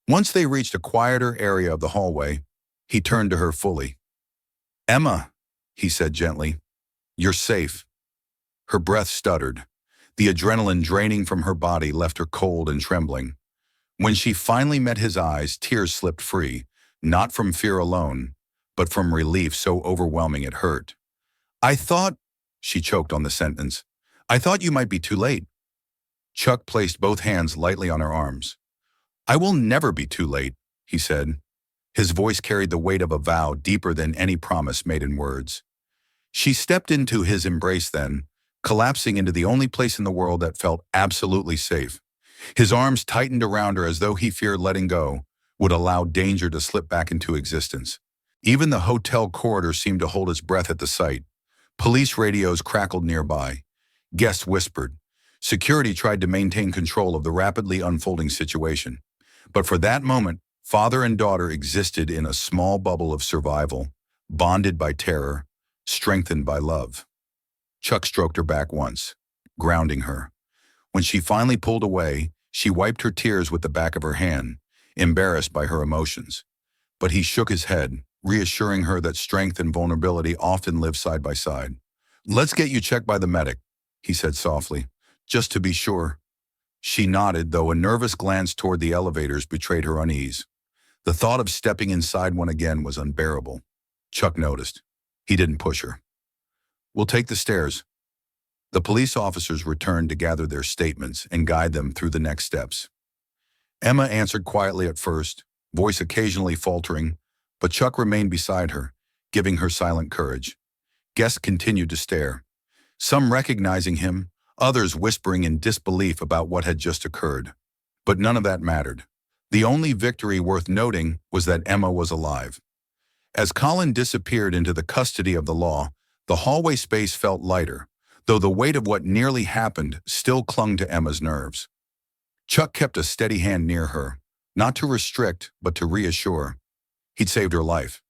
Once they reached a quieter area of the hallway, he turned to her fully. "Emma," he said gently, "you're safe." Her breath stuttered. The adrenaline draining from her body left her cold and trembling. When she finally met his eyes, tears slipped free, not from fear alone, but from relief so overwhelming it hurt. "I thought," she choked on the sentence, "I thought you might be too late." Chuck placed both hands lightly on her arms. "I will never be too late," he said. His voice carried the weight of a vow deeper than any promise made in words. She stepped into his embrace then, collapsing into the only place in the world that felt absolutely safe. His arms tightened around her as though he feared letting go would allow danger to slip back into existence. Even the hotel corridor seemed to hold its breath at the sight. Police radios crackled nearby. Guests whispered. Security tried to maintain control of the rapidly unfolding situation. But for that moment, father and daughter existed in a small bubble of survival, bonded by terror, strengthened by love. Chuck stroked her back once, grounding her. When she finally pulled away, she wiped her tears with the back of her hand, embarrassed by her emotions. But he shook his head, reassuring her that strength and vulnerability often live side by side. "Let's get you checked by the medic," he said softly, "just to be sure." She nodded, though a nervous glance toward the elevators betrayed her unease. The thought of stepping inside one again was unbearable. Chuck noticed. He didn't push her. "We'll take the stairs." The police officers returned to gather their statements and guide them through the next steps. Emma answered quietly at first, voice occasionally faltering, but Chuck remained beside her, giving her silent courage. Guests continued to stare, some recognizing him, others whispering in disbelief about what had just occurred. But none of that mattered. The only victory worth noting was that Emma was alive. As Colin disappeared into the custody of the law, the hallway space felt lighter, though the weight of what nearly happened still clung to Emma's nerves. Chuck kept a steady hand near her, not to restrict, but to reassure. He'd saved her life.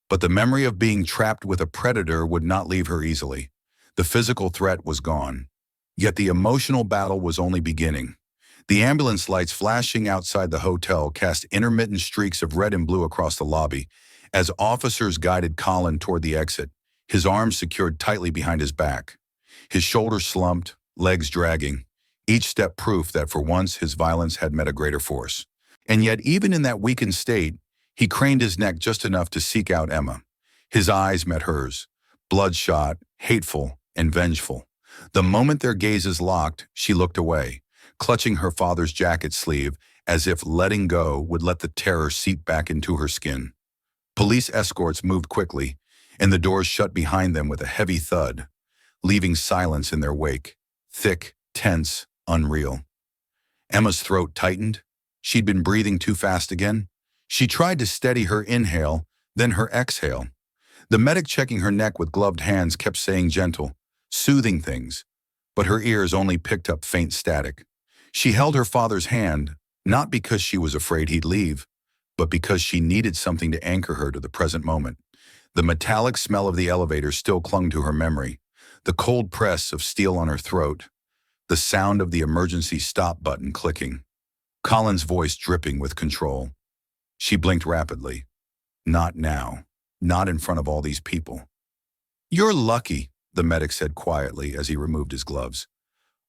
But the memory of being trapped with a predator would not leave her easily. The physical threat was gone. Yet the emotional battle was only beginning. The ambulance lights flashing outside the hotel cast intermittent streaks of red and blue across the lobby as officers guided Colin toward the exit, his arms secured tightly behind his back. His shoulders slumped, legs dragging, each step proof that for once his violence had met a greater force. And yet even in that weakened state, he craned his neck just enough to seek out Emma. His eyes met hers, bloodshot, hateful, and vengeful. The moment their gazes locked, she looked away, clutching her father's jacket sleeve as if letting go would let the terror seep back into her skin. Police escorts moved quickly, and the doors shut behind them with a heavy thud, leaving silence in their wake, thick, tense, unreal. Emma's throat tightened. She'd been breathing too fast again. She tried to steady her inhale, then her exhale. The medic checking her neck with gloved hands kept saying gentle, soothing things, but her ears only picked up faint static. She held her father's hand, not because she was afraid he'd leave, but because she needed something to anchor her to the present moment. The metallic smell of the elevator still clung to her memory, the cold press of steel on her throat, the sound of the emergency stop button clicking, Colin's voice dripping with control. She blinked rapidly. Not now. Not in front of all these people. "You're lucky," the medic said quietly as he removed his gloves.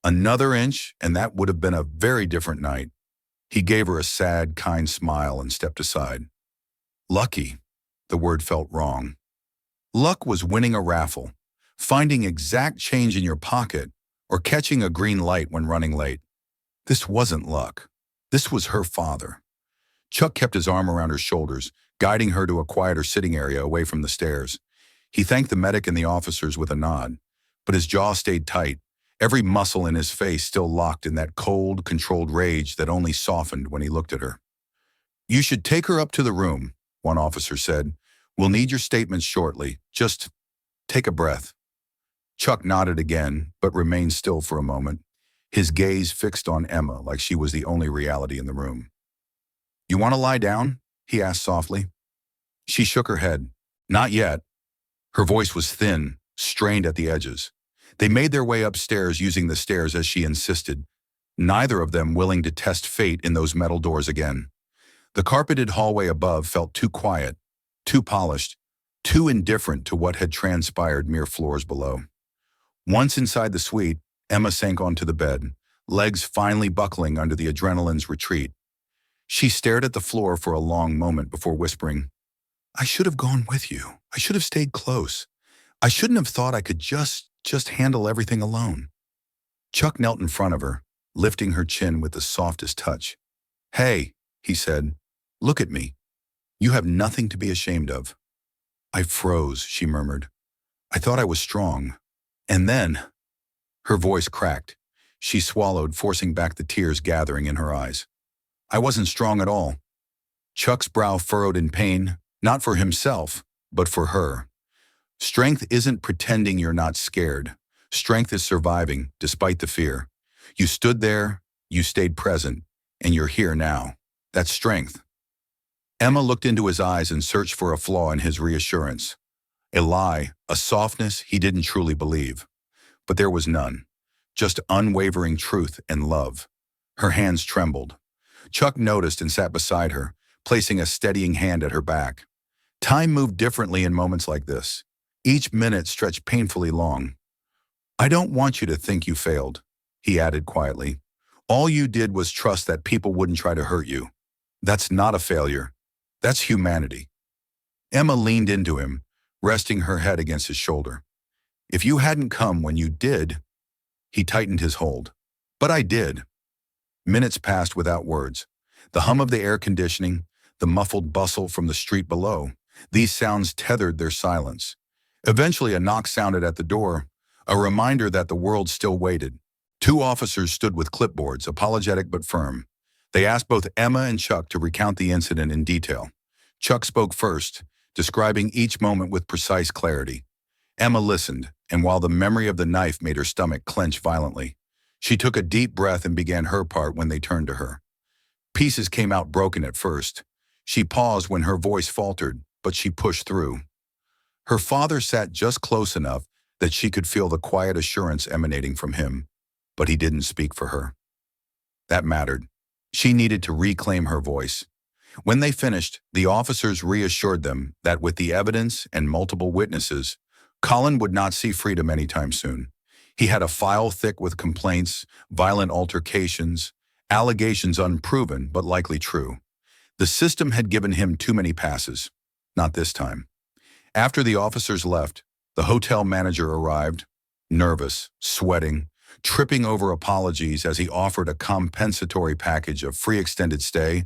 "Another inch, and that would have been a very different night." He gave her a sad, kind smile and stepped aside. Lucky. The word felt wrong. Luck was winning a raffle, finding exact change in your pocket, or catching a green light when running late. This wasn't luck. This was her father. Chuck kept his arm around her shoulders, guiding her to a quieter sitting area away from the stairs. He thanked the medic and the officers with a nod, but his jaw stayed tight, every muscle in his face still locked in that cold, controlled rage that only softened when he looked at her. "You should take her up to the room," one officer said. "We'll need your statements shortly. Just take a breath." Chuck nodded again, but remained still for a moment, his gaze fixed on Emma like she was the only reality in the room. "You want to lie down?" he asked softly. She shook her head. "Not yet." Her voice was thin, strained at the edges. They made their way upstairs using the stairs as she insisted, neither of them willing to test fate in those metal doors again. The carpeted hallway above felt too quiet, too polished, too indifferent to what had transpired mere floors below. Once inside the suite, Emma sank onto the bed, legs finally buckling under the adrenaline's retreat. She stared at the floor for a long moment before whispering, "I should have gone with you. I should have stayed close. I shouldn't have thought I could just handle everything alone." Chuck knelt in front of her, lifting her chin with the softest touch. "Hey," he said, "look at me. You have nothing to be ashamed of." "I froze," she murmured. "I thought I was strong. And then—" Her voice cracked. She swallowed, forcing back the tears gathering in her eyes. I wasn't strong at all. Chuck's brow furrowed in pain, not for himself, but for her. Strength isn't pretending you're not scared. Strength is surviving, despite the fear. You stood there, you stayed present, and you're here now. That's strength. Emma looked into his eyes and searched for a flaw in his reassurance. A lie, a softness he didn't truly believe. But there was none. Just unwavering truth and love. Her hands trembled. Chuck noticed and sat beside her, placing a steadying hand at her back. Time moved differently in moments like this. Each minute stretched painfully long. I don't want you to think you failed, he added quietly. All you did was trust that people wouldn't try to hurt you. That's not a failure. That's humanity. Emma leaned into him, resting her head against his shoulder. If you hadn't come when you did, he tightened his hold. But I did. Minutes passed without words. The hum of the air conditioning, the muffled bustle from the street below, these sounds tethered their silence. Eventually a knock sounded at the door, a reminder that the world still waited. Two officers stood with clipboards, apologetic but firm. They asked both Emma and Chuck to recount the incident in detail. Chuck spoke first, describing each moment with precise clarity. Emma listened, and while the memory of the knife made her stomach clench violently, she took a deep breath and began her part when they turned to her. Pieces came out broken at first. She paused when her voice faltered, but she pushed through. Her father sat just close enough that she could feel the quiet assurance emanating from him, but he didn't speak for her. That mattered. She needed to reclaim her voice. When they finished, the officers reassured them that with the evidence and multiple witnesses, Colin would not see freedom anytime soon. He had a file thick with complaints, violent altercations, allegations unproven but likely true. The system had given him too many passes. Not this time. After the officers left, the hotel manager arrived, nervous, sweating, tripping over apologies as he offered a compensatory package of free extended stay,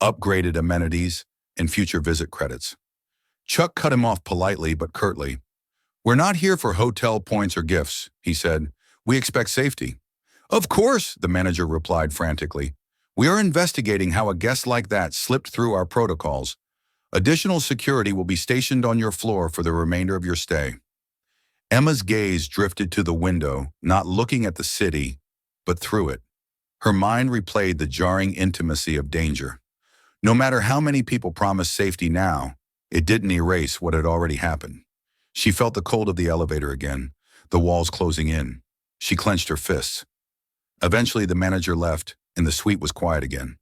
upgraded amenities, and future visit credits. Chuck cut him off politely but curtly. We're not here for hotel points or gifts, he said. We expect safety. Of course, the manager replied frantically. We are investigating how a guest like that slipped through our protocols. Additional security will be stationed on your floor for the remainder of your stay. Emma's gaze drifted to the window, not looking at the city, but through it. Her mind replayed the jarring intimacy of danger. No matter how many people promised safety now, it didn't erase what had already happened. She felt the cold of the elevator again, the walls closing in. She clenched her fists. Eventually, the manager left, and the suite was quiet again.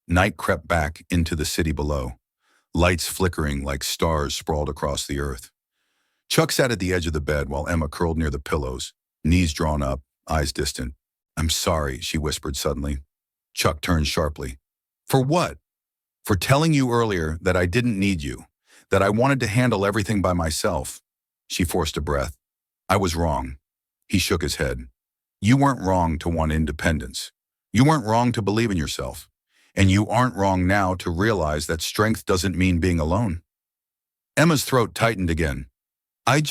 Night crept back into the city below, lights flickering like stars sprawled across the earth. Chuck sat at the edge of the bed while Emma curled near the pillows, knees drawn up, eyes distant. I'm sorry, she whispered suddenly. Chuck turned sharply. For what? For telling you earlier that I didn't need you, that I wanted to handle everything by myself. She forced a breath. I was wrong. He shook his head. You weren't wrong to want independence. You weren't wrong to believe in yourself. And you aren't wrong now to realize that strength doesn't mean being alone. Emma's throat tightened again. I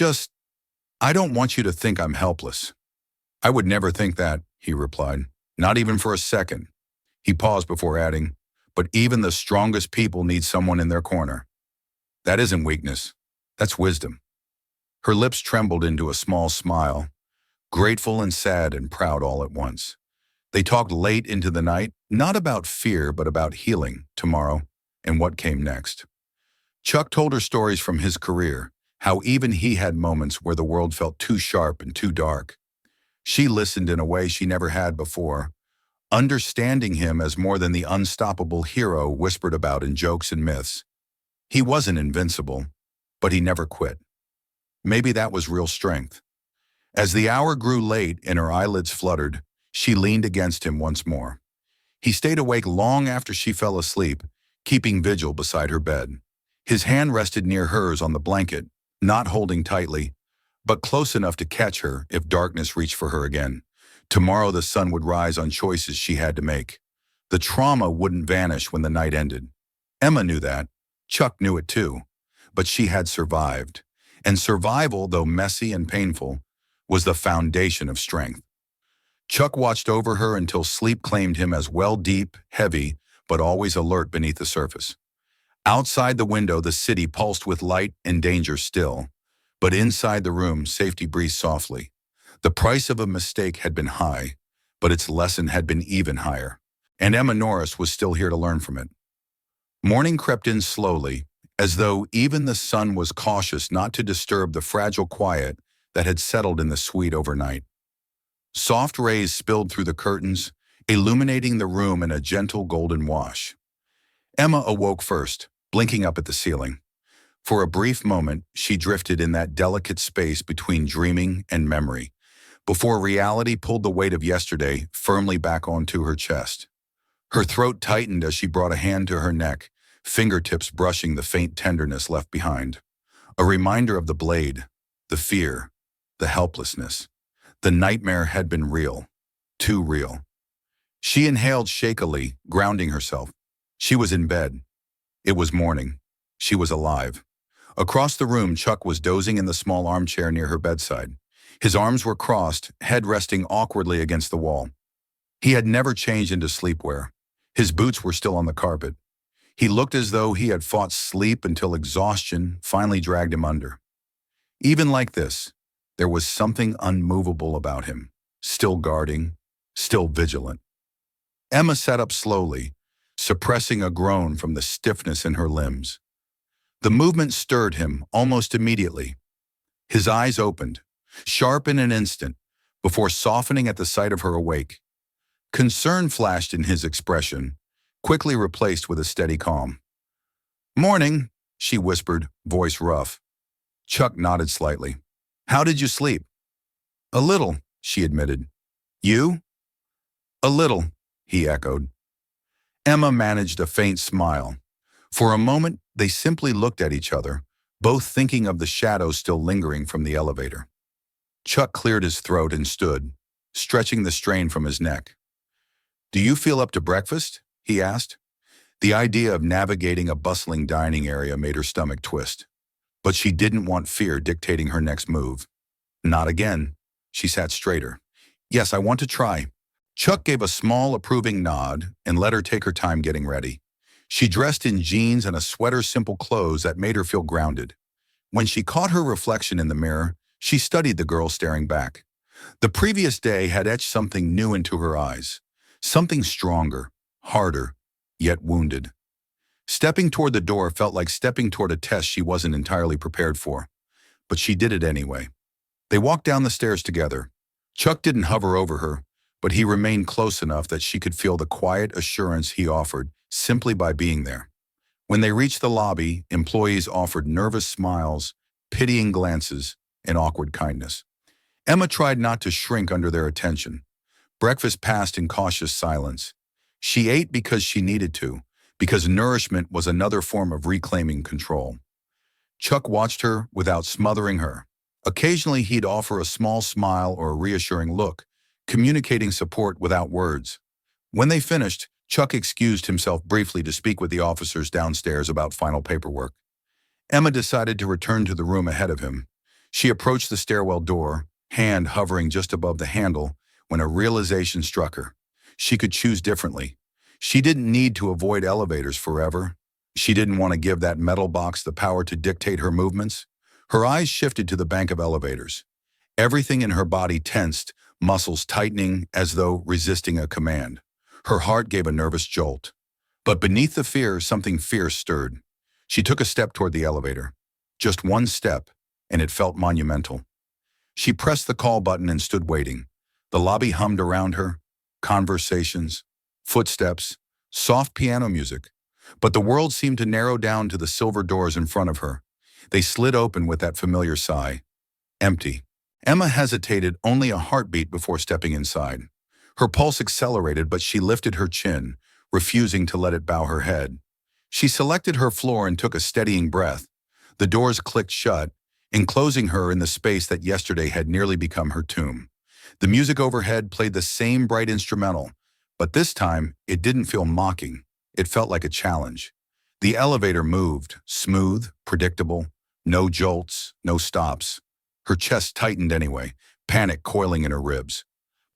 don't want you to think I'm helpless. I would never think that, he replied. Not even for a second. He paused before adding, but even the strongest people need someone in their corner. That isn't weakness. That's wisdom. Her lips trembled into a small smile, grateful and sad and proud all at once. They talked late into the night, not about fear, but about healing, tomorrow, and what came next. Chuck told her stories from his career, how even he had moments where the world felt too sharp and too dark. She listened in a way she never had before, understanding him as more than the unstoppable hero whispered about in jokes and myths. He wasn't invincible, but he never quit. Maybe that was real strength. As the hour grew late and her eyelids fluttered, she leaned against him once more. He stayed awake long after she fell asleep, keeping vigil beside her bed. His hand rested near hers on the blanket, not holding tightly, but close enough to catch her if darkness reached for her again. Tomorrow the sun would rise on choices she had to make. The trauma wouldn't vanish when the night ended. Emma knew that. Chuck knew it too. But she had survived. And survival, though messy and painful, was the foundation of strength. Chuck watched over her until sleep claimed him as well deep, heavy, but always alert beneath the surface. Outside the window, the city pulsed with light and danger still. But inside the room, safety breathed softly. The price of a mistake had been high, but its lesson had been even higher. And Emma Norris was still here to learn from it. Morning crept in slowly, as though even the sun was cautious not to disturb the fragile quiet that had settled in the suite overnight. Soft rays spilled through the curtains, illuminating the room in a gentle golden wash. Emma awoke first, blinking up at the ceiling. For a brief moment, she drifted in that delicate space between dreaming and memory, before reality pulled the weight of yesterday firmly back onto her chest. Her throat tightened as she brought a hand to her neck, fingertips brushing the faint tenderness left behind. A reminder of the blade, the fear, the helplessness. The nightmare had been real, too real. She inhaled shakily, grounding herself. She was in bed. It was morning. She was alive. Across the room, Chuck was dozing in the small armchair near her bedside. His arms were crossed, head resting awkwardly against the wall. He had never changed into sleepwear. His boots were still on the carpet. He looked as though he had fought sleep until exhaustion finally dragged him under. Even like this, there was something unmovable about him, still guarding, still vigilant. Emma sat up slowly, suppressing a groan from the stiffness in her limbs. The movement stirred him almost immediately. His eyes opened, sharp in an instant, before softening at the sight of her awake. Concern flashed in his expression, quickly replaced with a steady calm. "Morning," she whispered, voice rough. Chuck nodded slightly. "How did you sleep?" "A little," she admitted. "You?" "A little," he echoed. Emma managed a faint smile. For a moment, they simply looked at each other, both thinking of the shadows still lingering from the elevator. Chuck cleared his throat and stood, stretching the strain from his neck. "Do you feel up to breakfast?" he asked. The idea of navigating a bustling dining area made her stomach twist. But she didn't want fear dictating her next move. Not again. She sat straighter. "Yes, I want to try." Chuck gave a small, approving nod and let her take her time getting ready. She dressed in jeans and a sweater, simple clothes that made her feel grounded. When she caught her reflection in the mirror, she studied the girl staring back. The previous day had etched something new into her eyes, something stronger, harder, yet wounded. Stepping toward the door felt like stepping toward a test she wasn't entirely prepared for. But she did it anyway. They walked down the stairs together. Chuck didn't hover over her, but he remained close enough that she could feel the quiet assurance he offered simply by being there. When they reached the lobby, employees offered nervous smiles, pitying glances, and awkward kindness. Emma tried not to shrink under their attention. Breakfast passed in cautious silence. She ate because she needed to, because nourishment was another form of reclaiming control. Chuck watched her without smothering her. Occasionally, he'd offer a small smile or a reassuring look, communicating support without words. When they finished, Chuck excused himself briefly to speak with the officers downstairs about final paperwork. Emma decided to return to the room ahead of him. She approached the stairwell door, hand hovering just above the handle, when a realization struck her. She could choose differently. She didn't need to avoid elevators forever. She didn't want to give that metal box the power to dictate her movements. Her eyes shifted to the bank of elevators. Everything in her body tensed, muscles tightening as though resisting a command. Her heart gave a nervous jolt. But beneath the fear, something fierce stirred. She took a step toward the elevator. Just one step, and it felt monumental. She pressed the call button and stood waiting. The lobby hummed around her. Conversations, footsteps, soft piano music. But the world seemed to narrow down to the silver doors in front of her. They slid open with that familiar sigh. Empty. Emma hesitated only a heartbeat before stepping inside. Her pulse accelerated, but she lifted her chin, refusing to let it bow her head. She selected her floor and took a steadying breath. The doors clicked shut, enclosing her in the space that yesterday had nearly become her tomb. The music overhead played the same bright instrumental, but this time it didn't feel mocking. It felt like a challenge. The elevator moved, smooth, predictable, no jolts, no stops. Her chest tightened anyway, panic coiling in her ribs.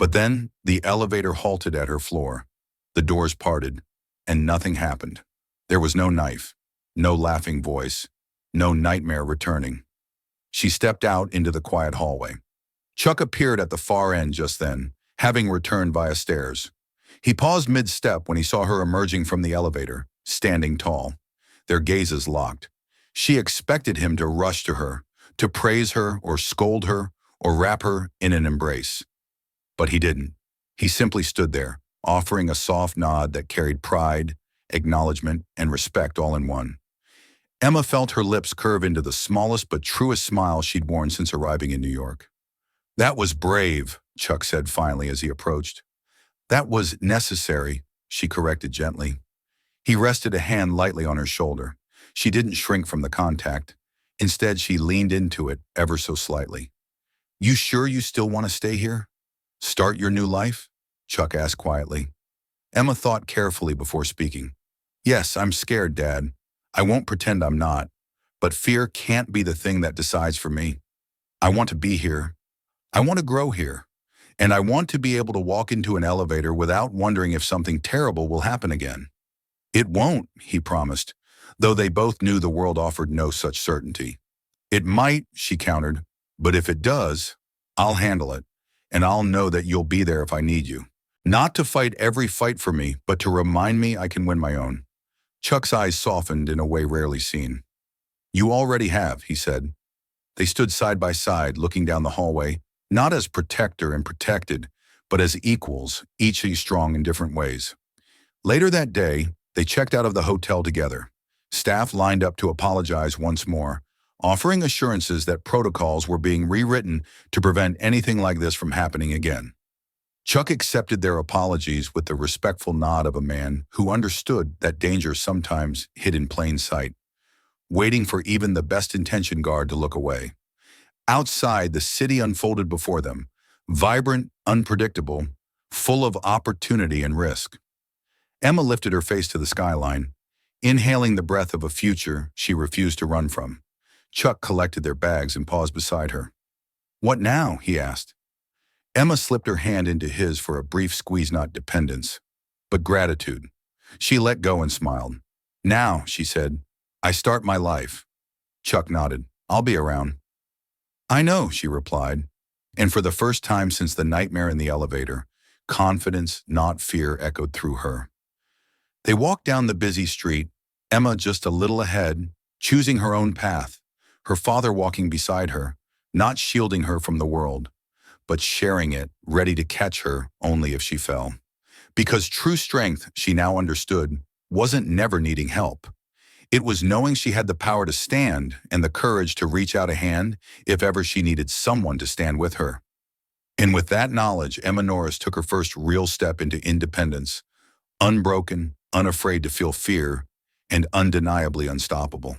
But then the elevator halted at her floor. The doors parted, and nothing happened. There was no knife, no laughing voice, no nightmare returning. She stepped out into the quiet hallway. Chuck appeared at the far end just then, having returned via stairs. He paused mid-step when he saw her emerging from the elevator, standing tall. Their gazes locked. She expected him to rush to her, to praise her or scold her or wrap her in an embrace. But he didn't. He simply stood there, offering a soft nod that carried pride, acknowledgement, and respect all in one. Emma felt her lips curve into the smallest but truest smile she'd worn since arriving in New York. "That was brave," Chuck said finally as he approached. "That was necessary," she corrected gently. He rested a hand lightly on her shoulder. She didn't shrink from the contact. Instead, she leaned into it ever so slightly. "You sure you still want to stay here? Start your new life?" Chuck asked quietly. Emma thought carefully before speaking. "Yes, I'm scared, Dad. I won't pretend I'm not. But fear can't be the thing that decides for me. I want to be here. I want to grow here. And I want to be able to walk into an elevator without wondering if something terrible will happen again." "It won't," he promised, though they both knew the world offered no such certainty. "It might," she countered, "but if it does, I'll handle it, and I'll know that you'll be there if I need you. Not to fight every fight for me, but to remind me I can win my own." Chuck's eyes softened in a way rarely seen. "You already have," he said. They stood side by side, looking down the hallway, not as protector and protected, but as equals, each strong in different ways. Later that day, they checked out of the hotel together. Staff lined up to apologize once more, offering assurances that protocols were being rewritten to prevent anything like this from happening again. Chuck accepted their apologies with the respectful nod of a man who understood that danger sometimes hid in plain sight, waiting for even the best-intentioned guard to look away. Outside, the city unfolded before them, vibrant, unpredictable, full of opportunity and risk. Emma lifted her face to the skyline, inhaling the breath of a future she refused to run from. Chuck collected their bags and paused beside her. "What now?" he asked. Emma slipped her hand into his for a brief squeeze, not dependence, but gratitude. She let go and smiled. "Now," she said, "I start my life." Chuck nodded. "I'll be around." "I know," she replied, and for the first time since the nightmare in the elevator, confidence, not fear, echoed through her. They walked down the busy street, Emma just a little ahead, choosing her own path, her father walking beside her, not shielding her from the world, but sharing it, ready to catch her only if she fell. Because true strength, she now understood, wasn't never needing help. It was knowing she had the power to stand and the courage to reach out a hand if ever she needed someone to stand with her. And with that knowledge, Emma Norris took her first real step into independence, unbroken, unafraid to feel fear, and undeniably unstoppable.